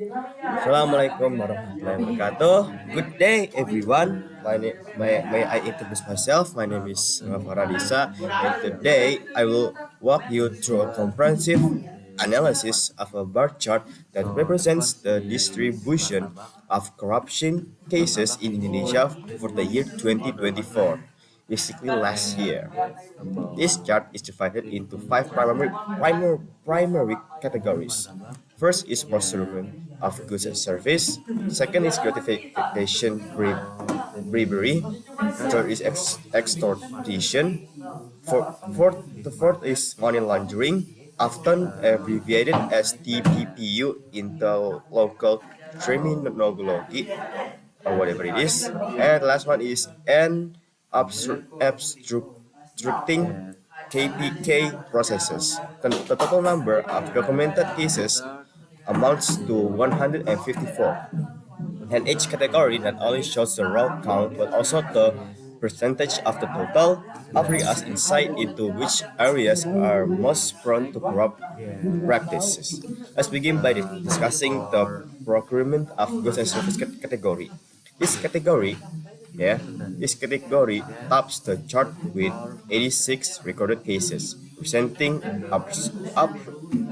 Assalamualaikum warahmatullahi wabarakatuh. Good day, everyone. May I introduce myself? My name is Faradisa, and today I will walk you through a comprehensive analysis of a bar chart that represents the distribution of corruption cases in Indonesia for the year 2024, basically last year. This chart is divided into five primary categories. First is procurement of goods and service. Second is gratification bribery. Third is extortion. The fourth is money laundering, often abbreviated as TPPU in the local terminology or whatever it is. And the last one is N obstructing KPK processes. The total number of documented cases amounts to 154. And each category not only shows the raw count but also the percentage of the total, offering us insight into which areas are most prone to corrupt practices. Let's begin by discussing the procurement of goods and service category. This category, yeah, this category tops the chart with 86 recorded cases, presenting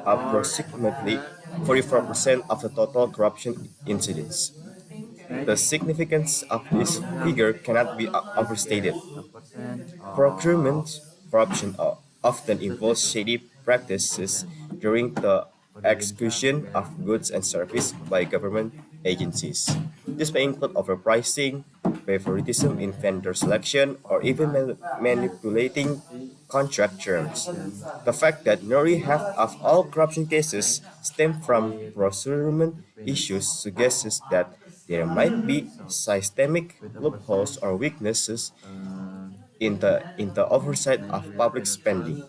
approximately 44% of the total corruption incidents. The significance of this figure cannot be overstated. Procurement corruption often involves shady practices during the execution of goods and services by government agencies. This may include overpricing, favoritism in vendor selection, or even manipulating contract terms. The fact that nearly half of all corruption cases stem from procurement issues suggests that there might be systemic loopholes or weaknesses in the oversight of public spending.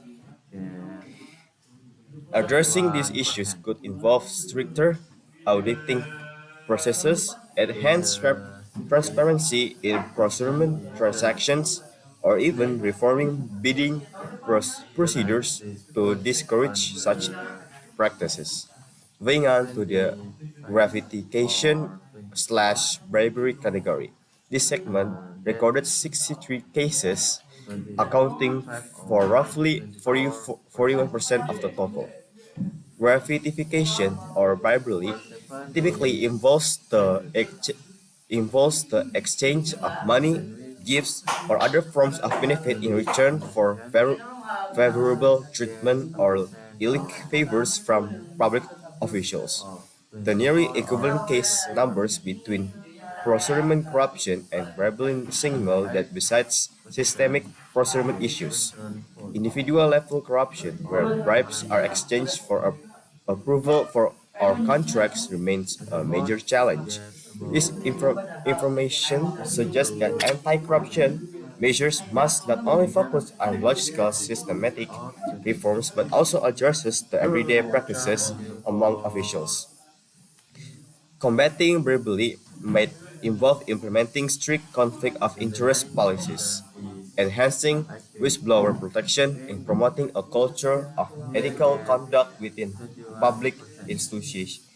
Addressing these issues could involve stricter auditing processes, enhanced transparency in procurement transactions, or even reforming bidding procedures to discourage such practices. Moving on to the gratification slash bribery category. This segment recorded 63 cases, accounting for roughly 41% of the total. Gratification or bribery typically involves the exchange of money, gifts, or other forms of benefit in return for favorable treatment or illicit favors from public officials. The nearly equivalent case numbers between procurement corruption and bribery signal that besides systemic procurement issues, individual level corruption, where bribes are exchanged for approval for our contracts, remains a major challenge. This information suggests that anti corruption measures must not only focus on large scale systematic reforms but also addresses the everyday practices among officials. Combating bribery might involve implementing strict conflict of interest policies, enhancing whistleblower protection, and promoting a culture of ethical conduct within public institutions.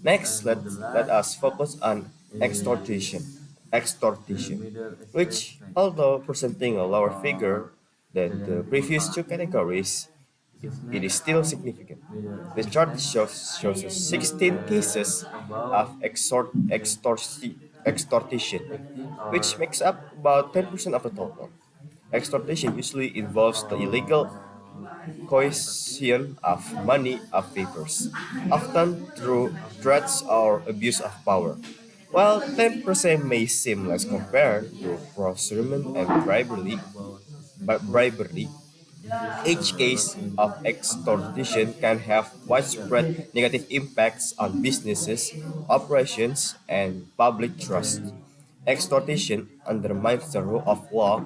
Next, let us focus on extortion. Extortion, which, although presenting a lower figure than the previous two categories, it is still significant. The chart shows us 16 cases of extortion, which makes up about 10% of the total. Extortion usually involves the illegal coercion of money of favors, often through threats or abuse of power. While 10% may seem less compared to procurement and bribery, each case of extortion can have widespread negative impacts on businesses, operations, and public trust. Extortion undermines the rule of law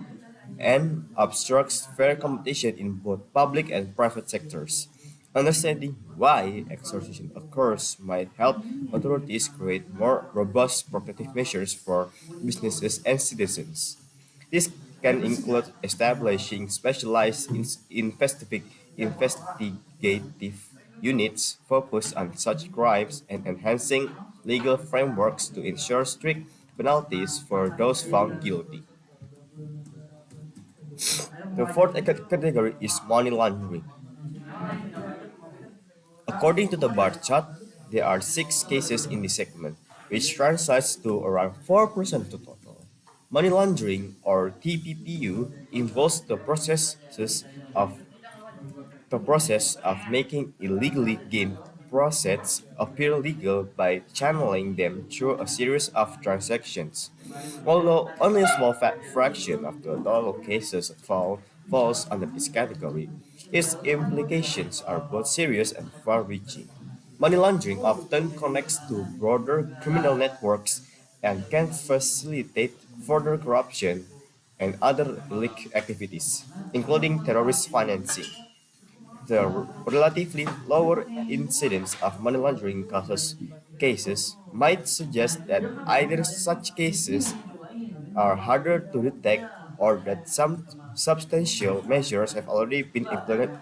and obstructs fair competition in both public and private sectors. Understanding why extortion occurs might help authorities create more robust protective measures for businesses and citizens. This can include establishing specialized investigative units focus on such crimes and enhancing legal frameworks to ensure strict penalties for those found guilty. The fourth category is money laundering. According to the bar chart, there are six cases in this segment, which translates to around 4% of the total. Money laundering, or TPPU, involves of the process of making illegally gained profits appear legal by channeling them through a series of transactions. Although only a small fraction of the total cases falls under this category, its implications are both serious and far-reaching. Money laundering often connects to broader criminal networks and can facilitate further corruption and other illegal activities, including terrorist financing. The relatively lower incidence of money laundering cases might suggest that either such cases are harder to detect or that some substantial measures have already been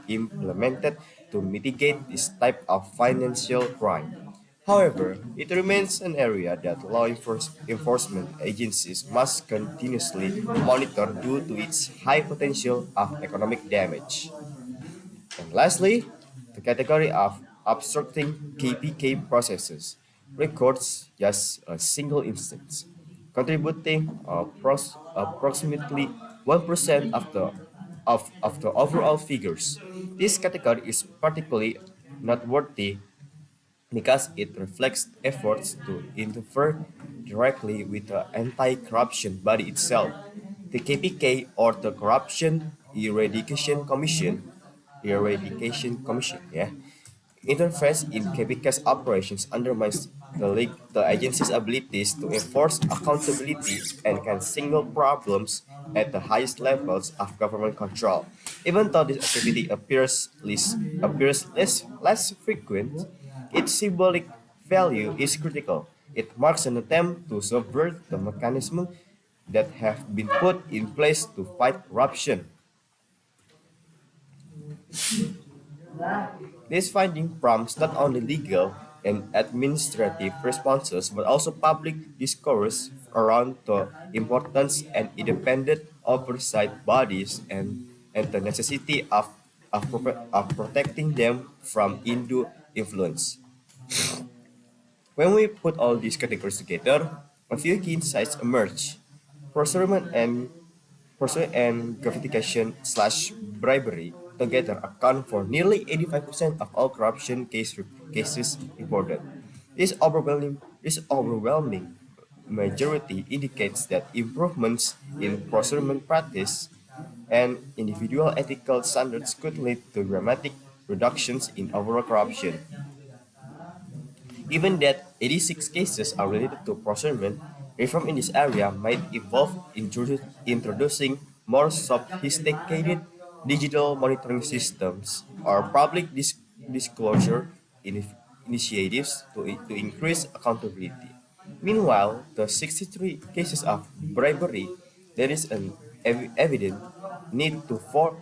implemented to mitigate this type of financial crime. However, it remains an area that enforcement agencies must continuously monitor due to its high potential of economic damage. And lastly, the category of obstructing KPK processes records just a single instance, contributing approximately 1% of the overall figures. This category is particularly noteworthy because it reflects efforts to interfere directly with the anti-corruption body itself. The KPK, or the Corruption Eradication Commission, yeah, interference in KPK's operations undermines the agency's abilities to enforce accountability and can signal problems at the highest levels of government control. Even though this activity appears less frequent, its symbolic value is critical. It marks an attempt to subvert the mechanisms that have been put in place to fight corruption. This finding prompts not only legal and administrative responses but also public discourse around the importance and independent oversight bodies and the necessity of protecting them from undue influence. When we put all these categories together, a few key insights emerge. Procurement and gratification slash bribery together account for nearly 85% of all cases reported. This overwhelming majority indicates that improvements in procurement practice and individual ethical standards could lead to dramatic reductions in overall corruption. Given that 86 cases are related to procurement, reform in this area might involve introducing more sophisticated digital monitoring systems or public disclosure initiatives to increase accountability. Meanwhile, the 63 cases of bribery, there is an evident need for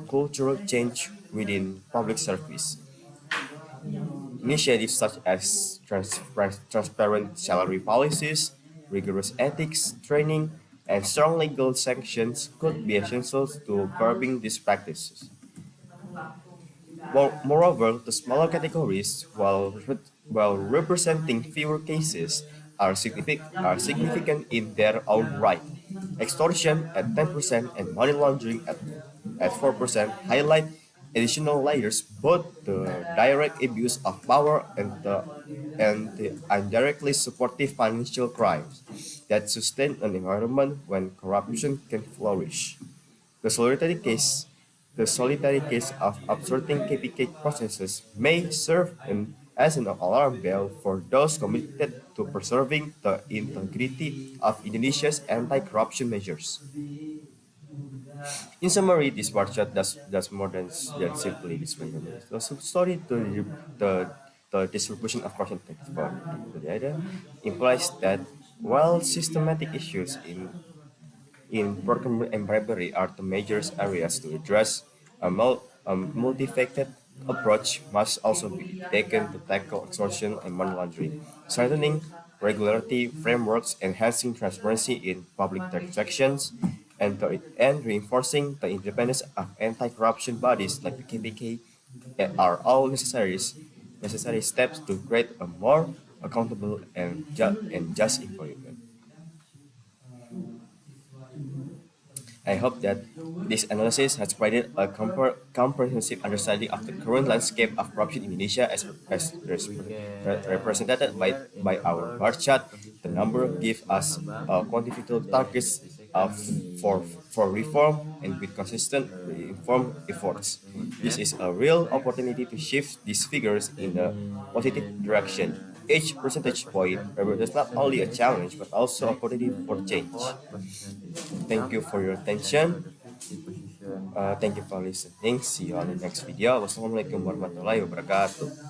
cultural change within public service. Initiatives such as transparent salary policies, rigorous ethics training, and strong legal sanctions could be essential to curbing these practices. Moreover, the smaller categories, while representing fewer cases, are significant in their own right. Extortion at 10% and money laundering at 4% highlight additional layers, both the direct abuse of power and the indirectly supportive financial crimes that sustain an environment when corruption can flourish. The solitary case, the solitary case of obstructing KPK processes may serve as an alarm bell for those committed to preserving the integrity of Indonesia's anti-corruption measures. In summary, this workshop does more than simply display the news. The story the, the distribution of corruption tax for the other implies that while systematic issues in procurement and bribery are the major areas to address, a multifaceted approach must also be taken to tackle extortion and money laundering, strengthening regularity frameworks, enhancing transparency in public transactions, and reinforcing the independence of anti-corruption bodies like the KPK are all necessary steps to create a more accountable and just environment. I hope that this analysis has provided a comprehensive understanding of the current landscape of corruption in Indonesia We represented can share in by our bar our chart. The number position gives us above, quantifiable and targets then the of, second for, is for reform and with consistent reform efforts. This is a real opportunity to shift these figures in a positive then direction. Each third percentage point position represents not is only a Indonesia. challenge but also a Next, opportunity for then the change. fourth position is Thank you Vietnam, for your and for attention. the fifth position Thank you for listening. See you on the next video. Wassalamualaikum warahmatullahi wabarakatuh.